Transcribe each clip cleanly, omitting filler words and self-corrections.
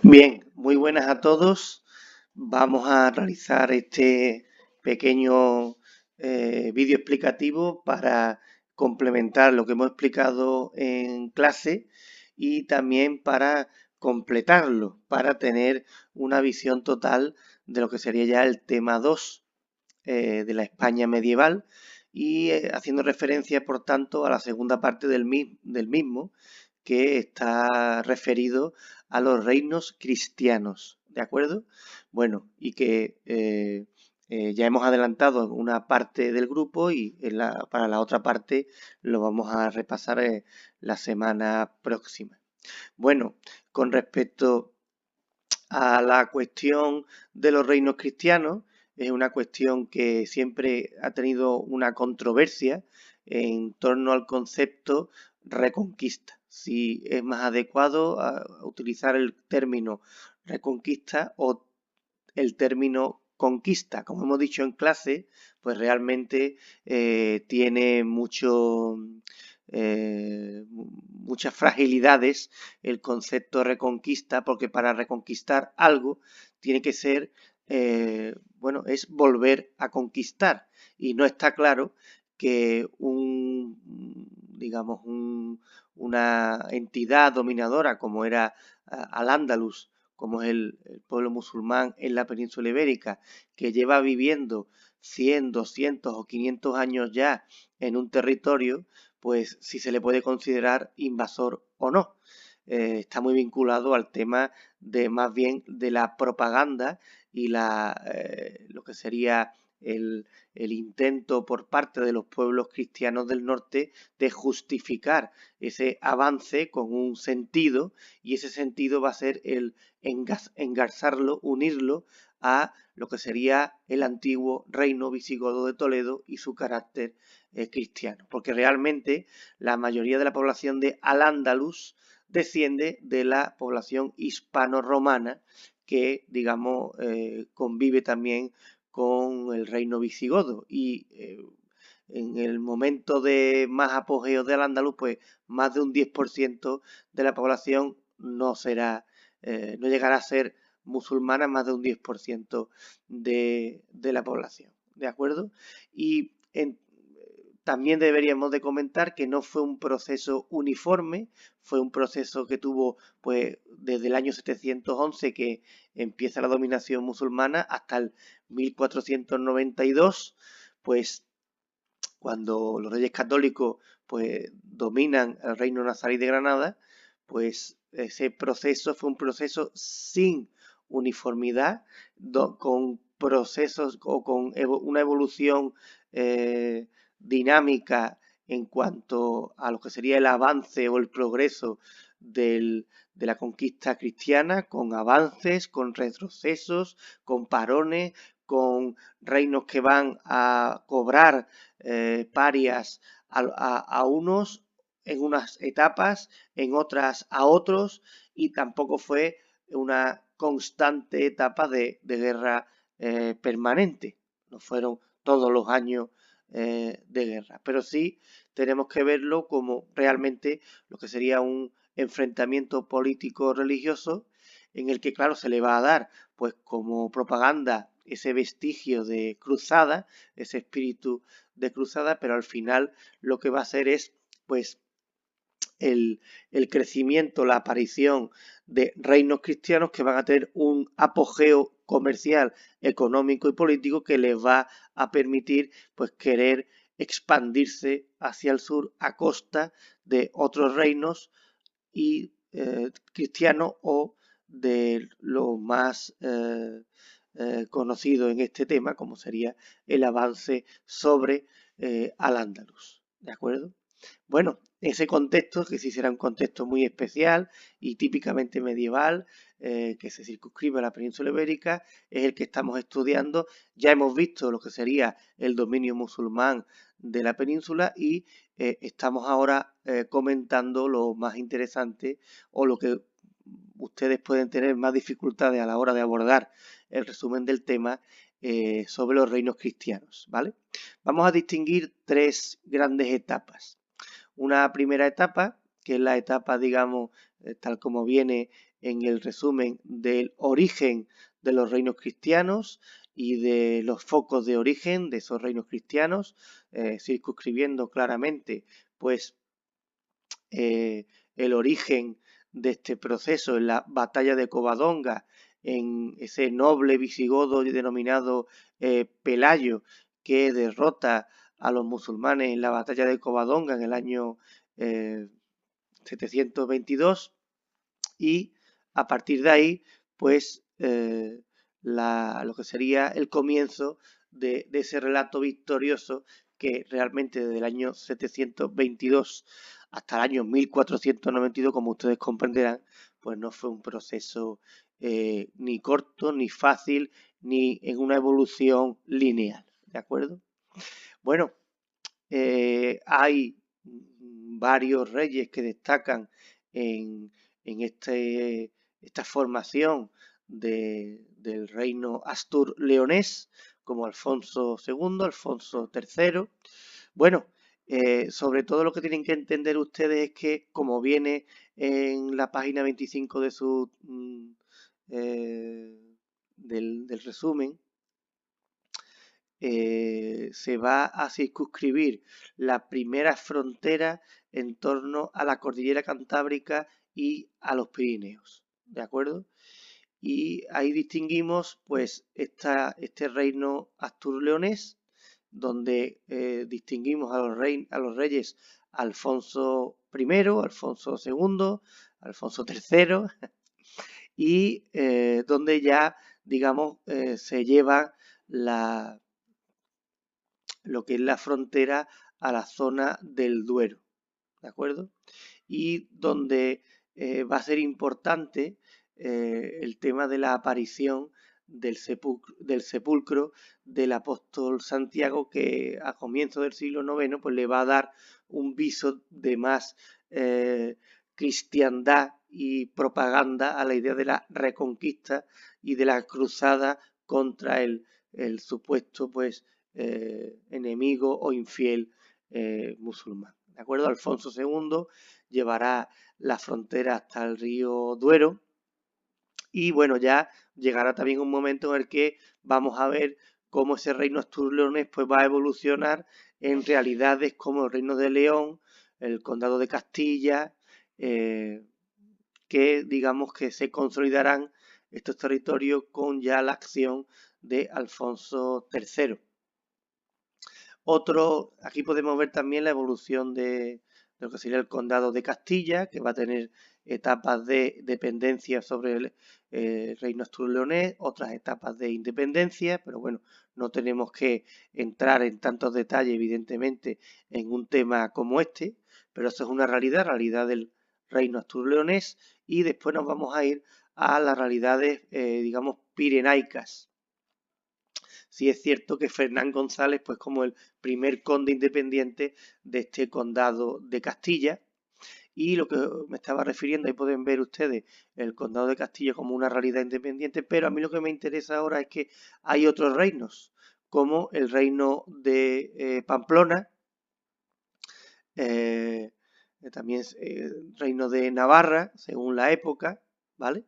Bien, muy buenas a todos. Vamos a realizar este pequeño vídeo explicativo para complementar lo que hemos explicado en clase y también para completarlo, para tener una visión total de lo que sería ya el tema 2 de la España medieval y haciendo referencia, por tanto, a la segunda parte del mismo, que está referido a los reinos cristianos, ¿de acuerdo? Bueno, y que ya hemos adelantado en una parte del grupo y para la otra parte lo vamos a repasar la semana próxima. Bueno, con respecto a la cuestión de los reinos cristianos, es una cuestión que siempre ha tenido una controversia en torno al concepto reconquista. Si es más adecuado utilizar el término reconquista o el término conquista. Como hemos dicho en clase, pues realmente tiene muchas fragilidades el concepto reconquista, porque para reconquistar algo tiene que ser, bueno, es volver a conquistar. Y no está claro que digamos, una entidad dominadora como era Al-Ándalus, como es el pueblo musulmán en la península ibérica, que lleva viviendo 100, 200 o 500 años ya en un territorio, pues si se le puede considerar invasor o no. Está muy vinculado al tema de más bien de la propaganda y lo que sería el intento por parte de los pueblos cristianos del norte de justificar ese avance con un sentido, y ese sentido va a ser el engarzarlo, unirlo a lo que sería el antiguo reino visigodo de Toledo y su carácter cristiano, porque realmente la mayoría de la población de Al-Ándalus desciende de la población hispano-romana que, digamos, convive también con el reino visigodo y en el momento de más apogeo del Al-Ándalus, pues más de un 10% de la población no llegará a ser musulmana, más de un 10% de la población, ¿de acuerdo? Y también deberíamos de comentar que no fue un proceso uniforme, fue un proceso que tuvo pues desde el año 711 que empieza la dominación musulmana hasta el 1492, pues cuando los reyes católicos pues dominan el reino nazarí de Granada, pues ese proceso fue un proceso sin uniformidad, con procesos o con una evolución dinámica en cuanto a lo que sería el avance o el progreso de la conquista cristiana, con avances, con retrocesos, con parones, con reinos que van a cobrar parias a unos en unas etapas, en otras a otros, y tampoco fue una constante etapa de guerra permanente. No fueron todos los años de guerra, pero sí tenemos que verlo como realmente lo que sería un enfrentamiento político religioso en el que, claro, se le va a dar pues como propaganda ese vestigio de cruzada, ese espíritu de cruzada, pero al final lo que va a hacer es pues el crecimiento, la aparición de reinos cristianos que van a tener un apogeo comercial, económico y político que les va a permitir pues querer expandirse hacia el sur a costa de otros reinos y cristianos o de lo más conocido en este tema, como sería el avance sobre Al-Ándalus. ¿De acuerdo? Bueno, ese contexto, que sí será un contexto muy especial y típicamente medieval, que se circunscribe a la península ibérica, es el que estamos estudiando. Ya hemos visto lo que sería el dominio musulmán de la península y estamos ahora comentando lo más interesante o lo que ustedes pueden tener más dificultades a la hora de abordar el resumen del tema sobre los reinos cristianos, ¿vale? Vamos a distinguir tres grandes etapas. Una primera etapa, que es la etapa, digamos, tal como viene en el resumen del origen de los reinos cristianos y de los focos de origen de esos reinos cristianos, circunscribiendo claramente pues el origen de este proceso en la batalla de Covadonga, en ese noble visigodo denominado Pelayo, que derrota a los musulmanes en la batalla de Covadonga en el año 722, y a partir de ahí, pues lo que sería el comienzo de ese relato victorioso que realmente desde el año 722 hasta el año 1492, como ustedes comprenderán, pues no fue un proceso ni corto, ni fácil, ni en una evolución lineal, ¿de acuerdo? Bueno, hay varios reyes que destacan en esta formación del reino astur-leonés, como Alfonso II, Alfonso III. Bueno, sobre todo lo que tienen que entender ustedes es que, como viene en la página 25 de del resumen, se va a circunscribir la primera frontera en torno a la cordillera Cantábrica y a los Pirineos, ¿de acuerdo? Y ahí distinguimos pues este reino astur-leonés, donde distinguimos a los reyes Alfonso I, Alfonso II, Alfonso III, y donde ya, digamos, se lleva lo que es la frontera a la zona del Duero, ¿de acuerdo? Y donde va a ser importante el tema de la aparición del sepulcro del apóstol Santiago, que a comienzos del siglo IX pues le va a dar un viso de más cristiandad y propaganda a la idea de la reconquista y de la cruzada contra el supuesto pues enemigo o infiel musulmán. ¿De acuerdo? Alfonso II llevará la frontera hasta el río Duero, y bueno, ya llegará también un momento en el que vamos a ver cómo ese reino astur-leonés pues va a evolucionar en realidades como el reino de León, el condado de Castilla, que digamos que se consolidarán estos territorios con ya la acción de Alfonso III. Aquí podemos ver también la evolución de lo que sería el condado de Castilla, que va a tener etapas de dependencia sobre el reino astur-leonés, otras etapas de independencia, pero bueno, no tenemos que entrar en tantos detalles, evidentemente, en un tema como este, pero eso es una realidad del reino astur-leonés, y después nos vamos a ir a las realidades, digamos, pirenaicas. Sí es cierto que Fernán González, pues como el primer conde independiente de este condado de Castilla, y lo que me estaba refiriendo, ahí pueden ver ustedes el condado de Castilla como una realidad independiente, pero a mí lo que me interesa ahora es que hay otros reinos, como el reino de Pamplona, eh, también reino de Navarra, según la época, ¿vale?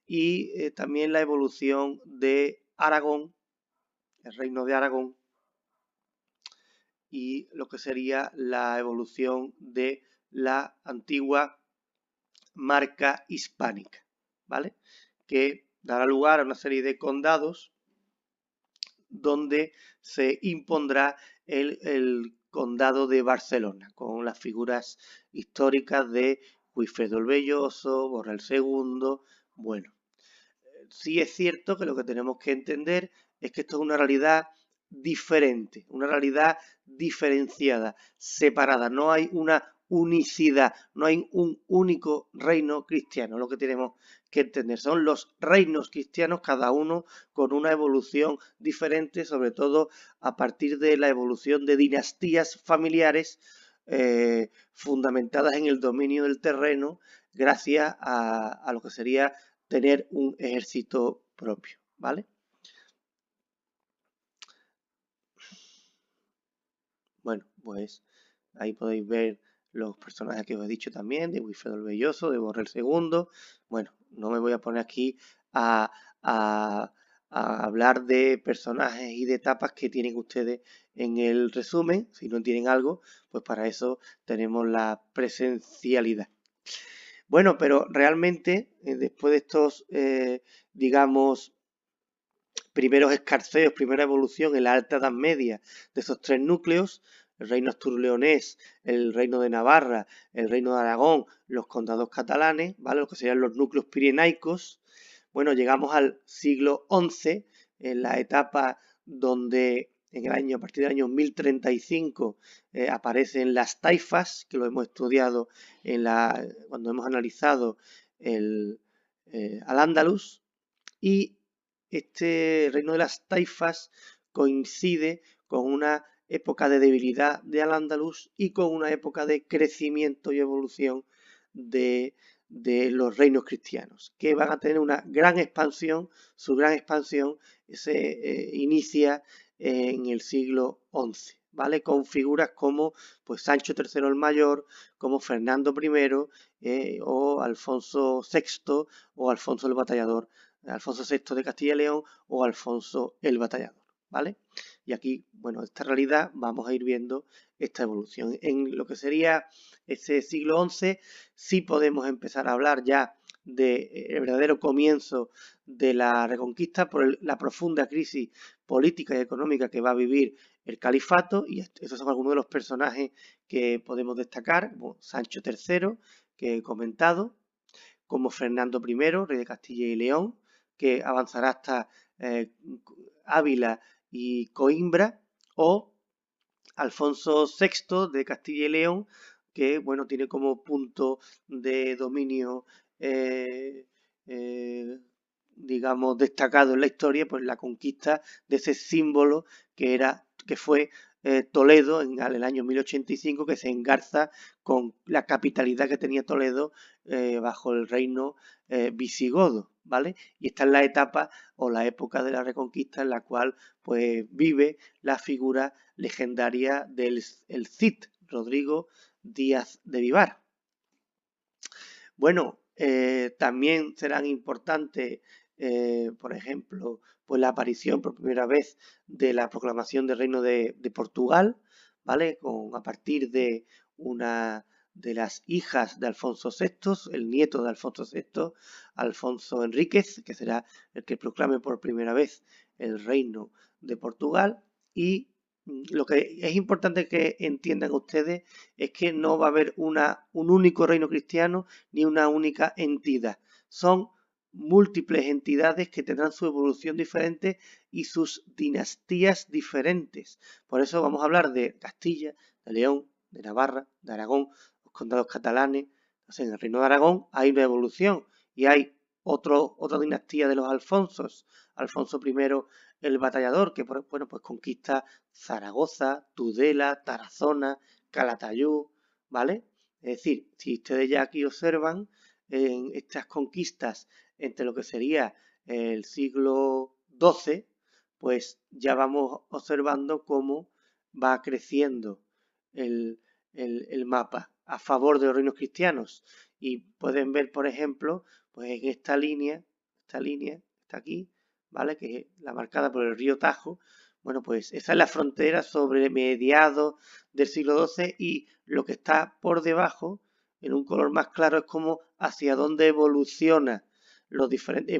Y también la evolución de Aragón, el reino de Aragón, y lo que sería la evolución de la antigua marca hispánica, ¿vale? Que dará lugar a una serie de condados donde se impondrá el condado de Barcelona, con las figuras históricas de Wilfredo el Belloso, Borrell II. Bueno, sí es cierto que lo que tenemos que entender es que esto es una realidad diferente, una realidad diferenciada, separada. No hay una unicidad, no hay un único reino cristiano. Lo que tenemos que entender son los reinos cristianos, cada uno con una evolución diferente, sobre todo a partir de la evolución de dinastías familiares fundamentadas en el dominio del terreno, gracias a lo que sería tener un ejército propio, ¿vale? Bueno, pues ahí podéis ver los personajes que os he dicho también, de Wilfredo el Belloso, de Borrell II. Bueno, no me voy a poner aquí a, a- a hablar de personajes y de etapas que tienen ustedes en el resumen. Si no tienen algo, pues para eso tenemos la presencialidad. Bueno, pero realmente, después de estos, digamos, primeros escarceos, primera evolución en la Alta Edad Media de esos tres núcleos, el reino astur-leonés, el reino de Navarra, el reino de Aragón, los condados catalanes, ¿vale? Lo que serían los núcleos pirenaicos. Bueno, llegamos al siglo XI, en la etapa donde en el año, a partir del año 1035 aparecen las taifas, que lo hemos estudiado cuando hemos analizado al-Ándalus, y este reino de las taifas coincide con una época de debilidad de Al-Ándalus y con una época de crecimiento y evolución de, de los reinos cristianos, que van a tener una gran expansión. Su gran expansión se inicia en el siglo XI, ¿vale? Con figuras como pues, Sancho III el Mayor, como Fernando I, o Alfonso VI o Alfonso el Batallador, Alfonso VI de Castilla y León o Alfonso el Batallador, ¿vale? Y aquí, bueno, esta realidad vamos a ir viendo esta evolución. En lo que sería ese siglo XI, sí podemos empezar a hablar ya del verdadero comienzo de la Reconquista por la profunda crisis política y económica que va a vivir el califato, y estos son algunos de los personajes que podemos destacar, como Sancho III, que he comentado, como Fernando I, rey de Castilla y León, que avanzará hasta Ávila y Coimbra, o Alfonso VI de Castilla y León, que bueno, tiene como punto de dominio, eh, digamos, destacado en la historia, pues la conquista de ese símbolo que fue Toledo en el año 1085, que se engarza con la capitalidad que tenía Toledo bajo el reino visigodo, ¿vale? Y esta es la etapa o la época de la Reconquista en la cual pues vive la figura legendaria del el Cid, Rodrigo Díaz de Vivar. Bueno, también serán importantes, por ejemplo, pues la aparición por primera vez de la proclamación del Reino de Portugal, ¿vale? A partir de una de las hijas de Alfonso VI, el nieto de Alfonso VI, Alfonso Enríquez, que será el que proclame por primera vez el Reino de Portugal. Y lo que es importante que entiendan ustedes es que no va a haber un único reino cristiano ni una única entidad. Son múltiples entidades que tendrán su evolución diferente y sus dinastías diferentes. Por eso vamos a hablar de Castilla, de León, de Navarra, de Aragón, los condados catalanes. Entonces, en el reino de Aragón hay una evolución y hay otra dinastía de los Alfonsos. Alfonso I el Batallador, que bueno, pues conquista Zaragoza, Tudela, Tarazona, Calatayud, ¿vale? Es decir, si ustedes ya aquí observan en estas conquistas entre lo que sería el siglo XII, pues ya vamos observando cómo va creciendo el, el mapa a favor de los reinos cristianos. Y pueden ver, por ejemplo, pues en esta línea está aquí, ¿vale? Que es la marcada por el río Tajo. Bueno, pues esa es la frontera sobre mediados del siglo XII, y lo que está por debajo, en un color más claro, es como hacia dónde evolucionan los diferentes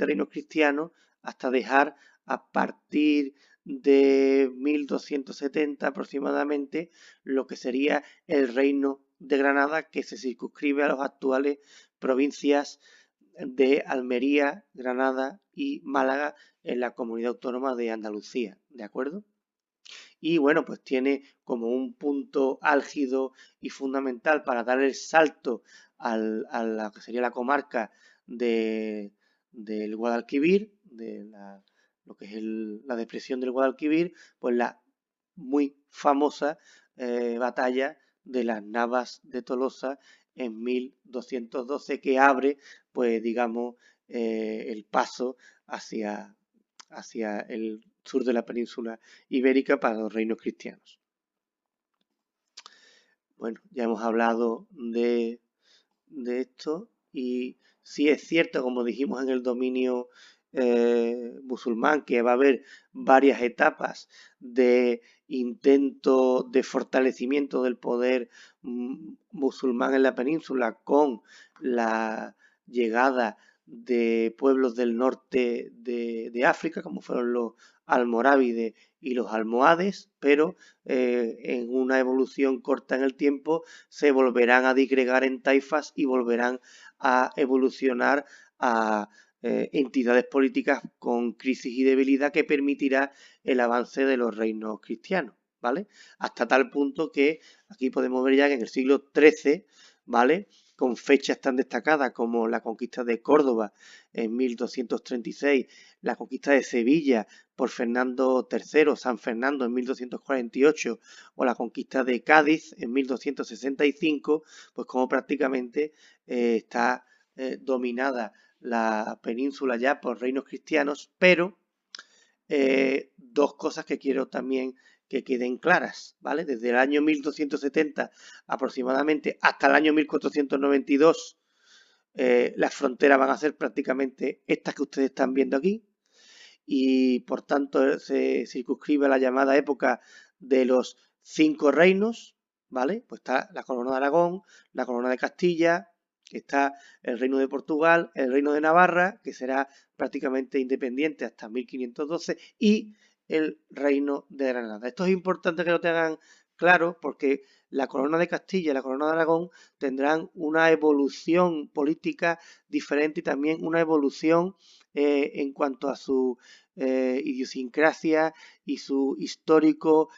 reinos cristianos hasta dejar a partir de 1270 aproximadamente lo que sería el reino de Granada, que se circunscribe a las actuales provincias de Almería, Granada y Málaga en la comunidad autónoma de Andalucía, ¿de acuerdo? Y bueno, pues tiene como un punto álgido y fundamental para dar el salto a la que sería la comarca del Guadalquivir, lo que es la depresión del Guadalquivir, pues la muy famosa batalla de las Navas de Tolosa en 1212, que abre, pues digamos, el paso hacia el sur de la península ibérica para los reinos cristianos. Bueno, ya hemos hablado de esto y sí es cierto, como dijimos en el dominio musulmán, que va a haber varias etapas de intento de fortalecimiento del poder musulmán en la península con la llegada de pueblos del norte de África, como fueron los almorávides y los almohades, pero en una evolución corta en el tiempo se volverán a disgregar en taifas y volverán a evolucionar a entidades políticas con crisis y debilidad que permitirá el avance de los reinos cristianos, ¿vale? Hasta tal punto que aquí podemos ver ya que en el siglo XIII, ¿vale? Con fechas tan destacadas como la conquista de Córdoba en 1236, la conquista de Sevilla por Fernando III, San Fernando en 1248 o la conquista de Cádiz en 1265, pues como prácticamente está dominada la península ya por reinos cristianos, pero dos cosas que quiero también que queden claras, ¿vale? Desde el año 1270 aproximadamente hasta el año 1492, las fronteras van a ser prácticamente estas que ustedes están viendo aquí, y por tanto se circunscribe a la llamada época de los cinco reinos, ¿vale? Pues está la corona de Aragón, la corona de Castilla, está el reino de Portugal, el reino de Navarra, que será prácticamente independiente hasta 1512, y el reino de Granada. Esto es importante que lo tengan claro porque la corona de Castilla y la corona de Aragón tendrán una evolución política diferente y también una evolución en cuanto a su idiosincrasia y su histórico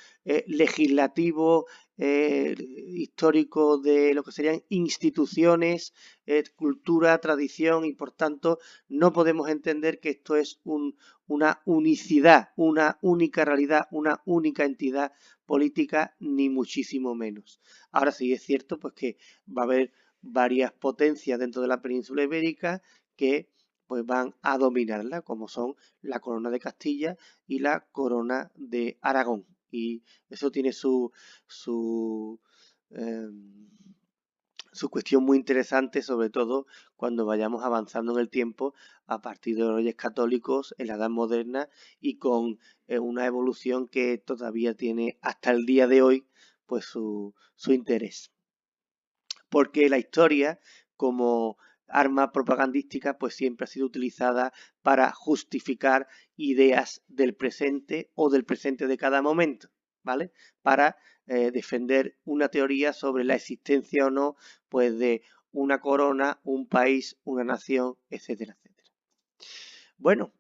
legislativo, histórico de lo que serían instituciones, cultura, tradición, y por tanto no podemos entender que esto es una unicidad, una única realidad, una única entidad política, ni muchísimo menos. Ahora sí es cierto pues que va a haber varias potencias dentro de la península ibérica que pues van a dominarla, como son la corona de Castilla y la corona de Aragón. Y eso tiene eh, su cuestión muy interesante, sobre todo cuando vayamos avanzando en el tiempo a partir de los Reyes Católicos en la Edad Moderna y con una evolución que todavía tiene hasta el día de hoy pues su interés. Porque la historia, como arma propagandística, pues siempre ha sido utilizada para justificar ideas del presente o del presente de cada momento, ¿vale? Para defender una teoría sobre la existencia o no, pues de una corona, un país, una nación, etcétera, etcétera. Bueno,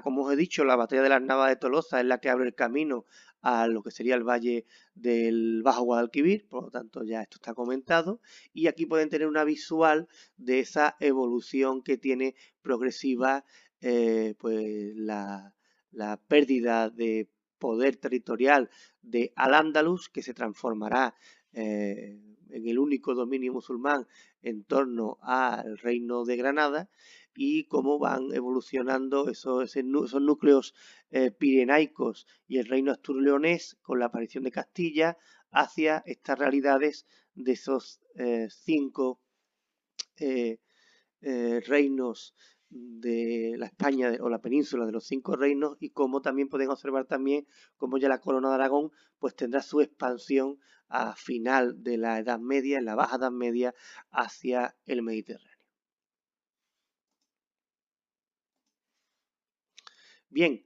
como os he dicho, la batalla de las Navas de Tolosa es la que abre el camino a lo que sería el valle del Bajo Guadalquivir, por lo tanto ya esto está comentado, y aquí pueden tener una visual de esa evolución que tiene progresiva pues la pérdida de poder territorial de Al-Ándalus, que se transformará en el único dominio musulmán en torno al reino de Granada, y cómo van evolucionando esos núcleos pirenaicos y el reino astur-leonés con la aparición de Castilla hacia estas realidades de esos cinco eh, reinos de la España o la península de los cinco reinos, y cómo también pueden observar también cómo ya la corona de Aragón pues tendrá su expansión a final de la Edad Media, en la Baja Edad Media, hacia el Mediterráneo. Bien,